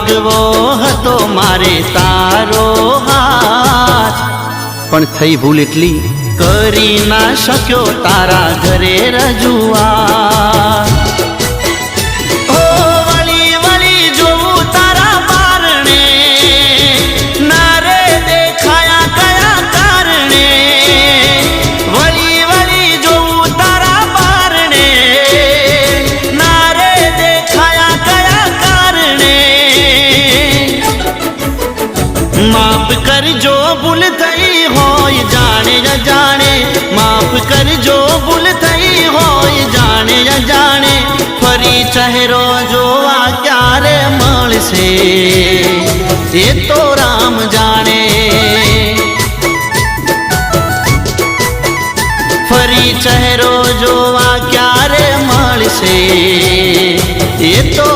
માગવો હતો મારે તારો હાથ, પણ થઈ ભૂલ એટલી કરી ના શક્યો તારા ઘરે રજૂઆત। ઓ વળી વળી જોઉં તારા બારણે, ના રે દેખાયા કયા કારણે। વળી વળી જોઉં તારા બારણે, ના રે દેખાયા કયા કારણે। માફ કરજો ભૂલ થઈ હોય જાણે અજાણે, માફ કરજો ભૂલ થઈ હોય જાણે અજાણે। ફરી ચહેરો જોવા ક્યારે મળશે એ તો રામ જાણે। ફરી ચહેરો જોવા ક્યારે મળશે એ તો